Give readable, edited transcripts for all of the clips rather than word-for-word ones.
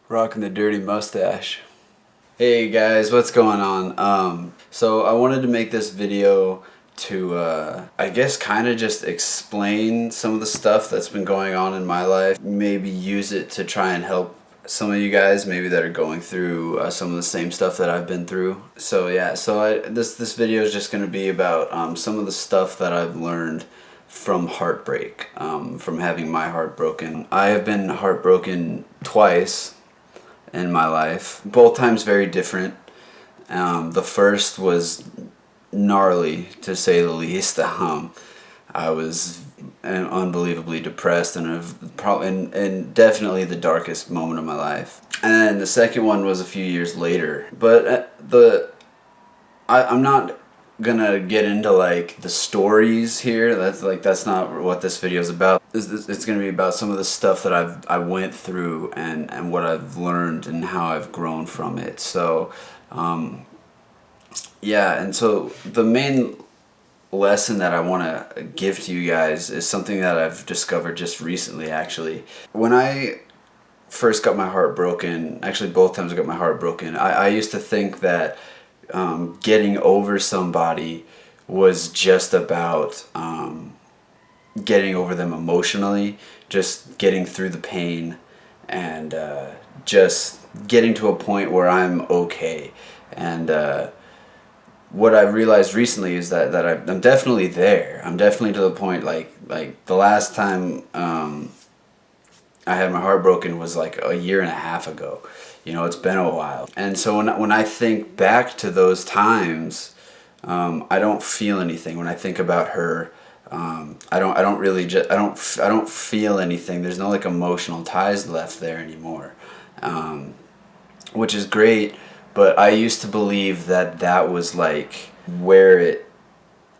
Rocking the dirty mustache. Hey guys, what's going on? So I wanted to make this video to, I guess kind of just explain some of the stuff that's been going on in my life. Maybe use it to try and help some of you guys maybe that are going through some of the same stuff that I've been through. So yeah, this video is just going to be about some of the stuff that I've learned from heartbreak, from having my heart broken. I have been heartbroken twice in my life, both times very different. The first was gnarly, to say the least. I was unbelievably depressed and definitely the darkest moment of my life. And then the second one was a few years later. But I'm not gonna get into like the stories here. That's not what this video is about. It's gonna be about some of the stuff that I went through and what I've learned and how I've grown from it. So yeah, and so the main lesson that I want to give to you guys is something that I've discovered just recently, actually. When I first got my heart broken, actually both times I got my heart broken, I used to think that getting over somebody was just about getting over them emotionally, just getting through the pain, and just getting to a point where I'm okay. And what I realized recently is that I'm definitely there. I'm definitely to the point, like the last time I had my heart broken was like a year and a half ago. You know, it's been a while. And so when I think back to those times, I don't feel anything. When I think about her, I don't feel anything. There's no like emotional ties left there anymore, which is great. But I used to believe that that was like where it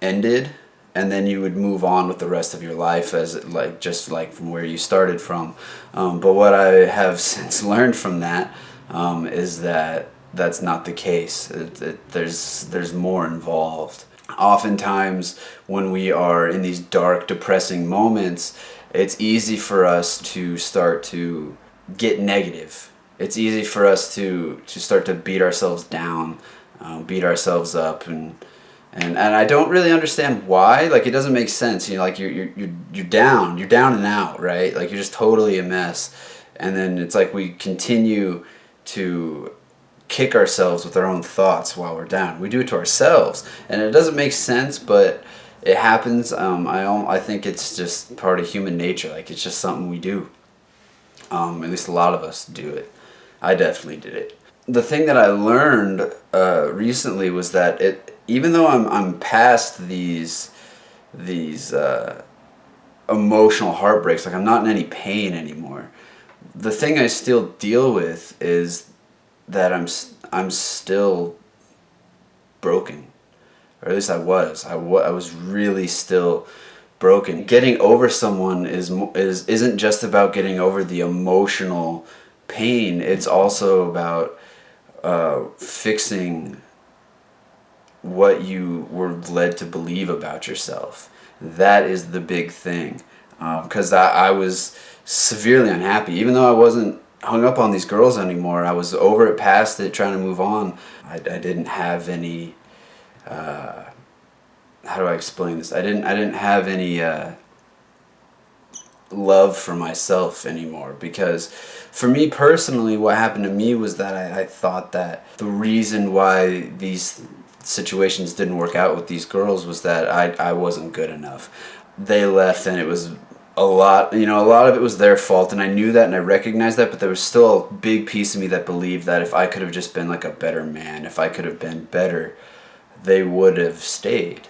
ended, and then you would move on with the rest of your life as like just like from where you started from. But what I have since learned from that is that that's not the case. There's more involved. Oftentimes when we are in these dark, depressing moments, it's easy for us to start to get negative. It's easy for us to start to beat ourselves down, beat ourselves up, and I don't really understand why. Like, it doesn't make sense. You know, like you're down and out, right? Like, you're just totally a mess, and then it's like we continue to kick ourselves with our own thoughts while we're down. We do it to ourselves, and it doesn't make sense, but it happens. I think it's just part of human nature. Like, it's just something we do. At least a lot of us do it. I definitely did it. The thing that I learned recently was that even though I'm past these emotional heartbreaks, like I'm not in any pain anymore, the thing I still deal with is that I'm still broken, or at least I was. I was really still broken. Getting over someone isn't just about getting over the emotional pain. It's also about fixing what you were led to believe about yourself. That is the big thing, because I was severely unhappy. Even though I wasn't hung up on these girls anymore, I was over it, past it, trying to move on. I didn't have any how do I explain this? I didn't have any love for myself anymore, because for me personally, what happened to me was that I thought that the reason why these situations didn't work out with these girls was that I wasn't good enough. They left, and it was a lot of it was their fault, and I knew that and I recognized that, but there was still a big piece of me that believed that if I could have just been like a better man, if I could have been better, they would have stayed.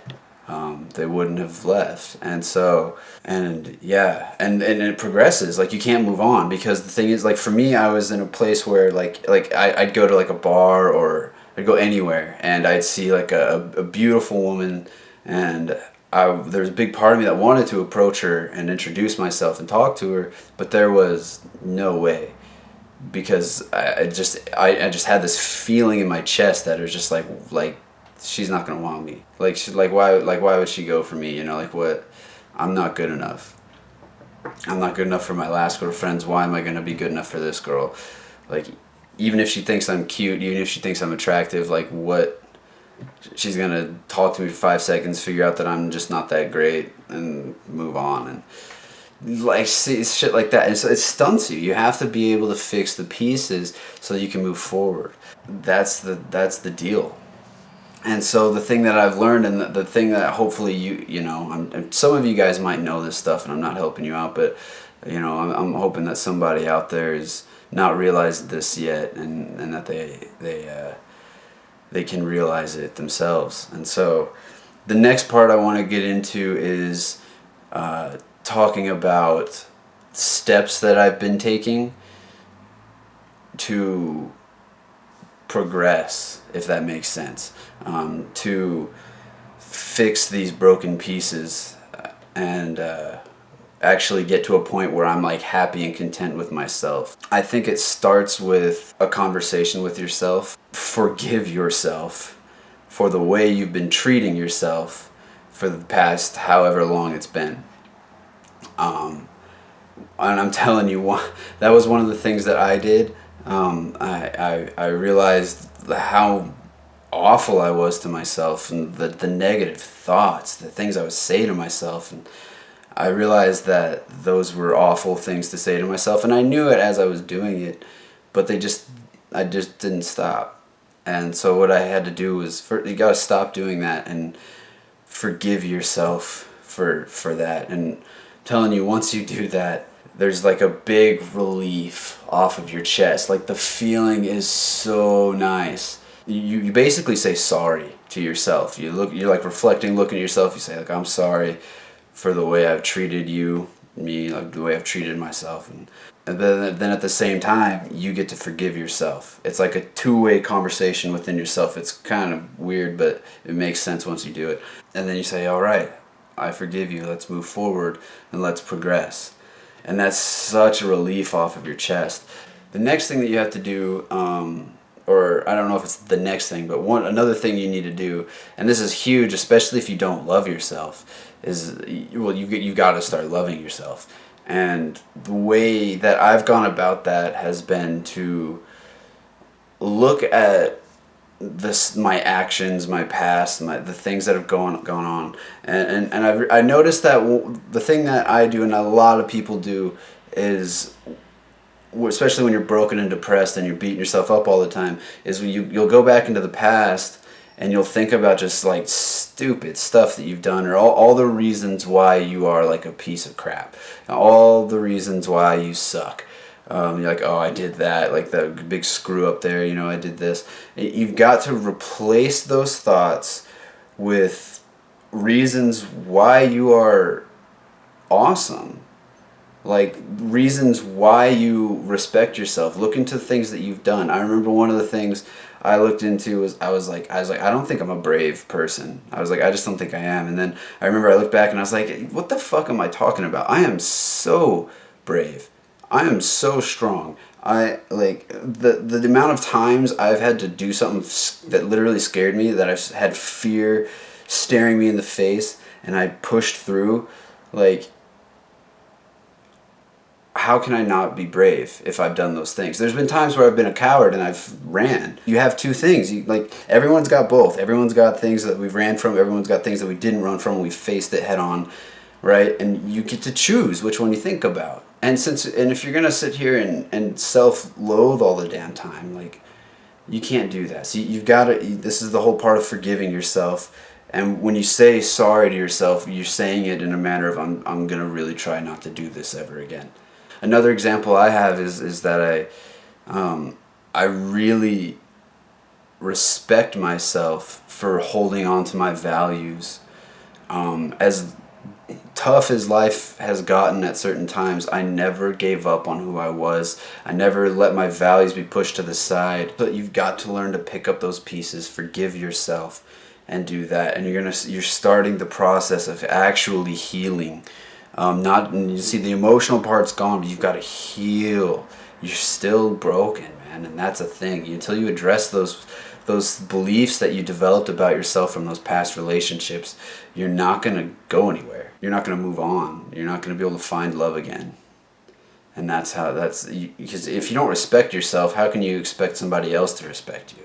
They wouldn't have left. And so, and yeah, and it progresses. Like, you can't move on, because the thing is, like, for me, I was in a place where like I'd go to like a bar, or I'd go anywhere, and I'd see like a beautiful woman, and there was a big part of me that wanted to approach her and introduce myself and talk to her, but there was no way, because I just had this feeling in my chest that it was just like she's not gonna want me. Why would she go for me? You know, like, what? I'm not good enough. I'm not good enough for my last girlfriends. Why am I gonna be good enough for this girl? Like, even if she thinks I'm cute, even if she thinks I'm attractive, like, what? She's gonna talk to me for 5 seconds, figure out that I'm just not that great, and move on. And like, see, shit like that. It stunts you. You have to be able to fix the pieces so that you can move forward. That's the deal. And so the thing that I've learned, and the thing that hopefully you know, some of you guys might know this stuff, and I'm not helping you out, but you know, I'm hoping that somebody out there is not realized this yet, and that they can realize it themselves. And so the next part I want to get into is talking about steps that I've been taking to progress, if that makes sense, to fix these broken pieces and actually get to a point where I'm like happy and content with myself. I think it starts with a conversation with yourself. Forgive yourself for the way you've been treating yourself for the past however long it's been. And I'm telling you, that was one of the things that I did. I realized how awful I was to myself, and the negative thoughts, the things I would say to myself, and I realized that those were awful things to say to myself, and I knew it as I was doing it, but I just didn't stop. And so what I had to do was, you gotta stop doing that and forgive yourself for that. And I'm telling you, once you do that, there's like a big relief off of your chest. Like, the feeling is so nice. You basically say sorry to yourself. You're like reflecting, looking at yourself. You say, like, I'm sorry for the way I've treated me, like the way I've treated myself. And then at the same time, you get to forgive yourself. It's like a two-way conversation within yourself. It's kind of weird, but it makes sense once you do it. And then you say, all right, I forgive you. Let's move forward and let's progress. And that's such a relief off of your chest. The next thing that you have to do, or I don't know if it's the next thing, but another thing you need to do, and this is huge, especially if you don't love yourself, is, well, you got to start loving yourself. And the way that I've gone about that has been to look at my actions, my past, the things that have gone on, and I noticed that the thing that I do and a lot of people do is, especially when you're broken and depressed and you're beating yourself up all the time, is when you'll go back into the past and you'll think about just like stupid stuff that you've done, or all the reasons why you are like a piece of crap, all the reasons why you suck. You're like, oh, I did that, like the big screw up there, I did this. You've got to replace those thoughts with reasons why you are awesome. Like, reasons why you respect yourself. Look into things that you've done. I remember one of the things I looked into was I was like, I don't think I'm a brave person. I was like, I just don't think I am. And then I remember I looked back and I was like, what the fuck am I talking about? I am so brave. I am so strong. I like the amount of times I've had to do something that literally scared me, that I've had fear staring me in the face, and I pushed through. Like, how can I not be brave if I've done those things? There's been times where I've been a coward and I've ran. You have two things. Everyone's got both. Everyone's got things that we've ran from. Everyone's got things that we didn't run from. We faced it head on, right? And you get to choose which one you think about. And if you're gonna sit here and self-loathe all the damn time, like, you can't do that. So you've got to. This is the whole part of forgiving yourself. And when you say sorry to yourself, you're saying it in a manner of, I'm gonna really try not to do this ever again. Another example I have is that I really respect myself for holding on to my values. As tough as life has gotten at certain times, I never gave up on who I was. I never let my values be pushed to the side. But you've got to learn to pick up those pieces, forgive yourself, and do that. And you're starting the process of actually healing. You see, the emotional part's gone, but you've got to heal. You're still broken, man, and that's a thing. Until you address those beliefs that you developed about yourself from those past relationships, you're not going to go anywhere. You're not going to move on. You're not going to be able to find love again. And because if you don't respect yourself, how can you expect somebody else to respect you?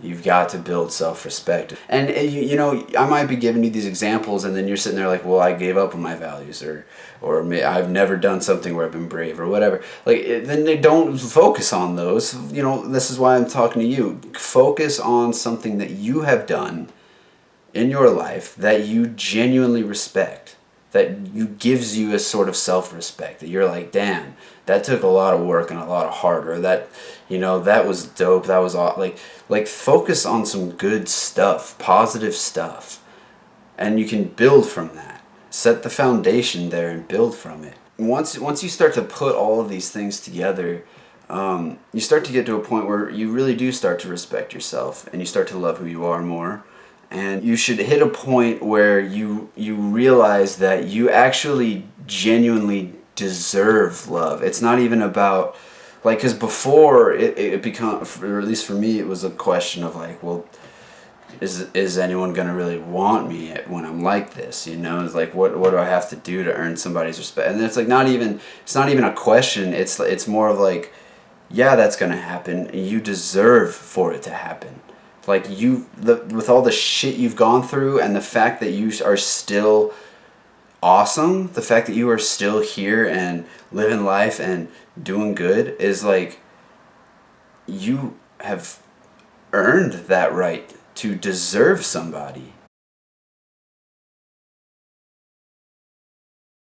You've got to build self-respect. And you know, I might be giving you these examples, and then you're sitting there like, well, I gave up on my values, or I've never done something where I've been brave, or whatever. Then they don't focus on those. You know, this is why I'm talking to you. Focus on something that you have done in your life that you genuinely respect, that gives you a sort of self-respect, that you're like, damn, that took a lot of work and a lot of heart, or that, you know, that was dope, that was all, like focus on some good stuff, positive stuff, and you can build from that. Set the foundation there and build from it. Once you start to put all of these things together, you start to get to a point where you really do start to respect yourself, and you start to love who you are more. And you should hit a point where you realize that you actually genuinely deserve love. It's not even about, like, because before it become, or at least for me, it was a question of like, well, is anyone gonna really want me when I'm like this? You know, it's like, what do I have to do to earn somebody's respect? And it's like it's not even a question. It's more of like, yeah, that's gonna happen. You deserve for it to happen. Like, with all the shit you've gone through, and the fact that you are still awesome, the fact that you are still here and living life and doing good, is like, you have earned that right to deserve somebody.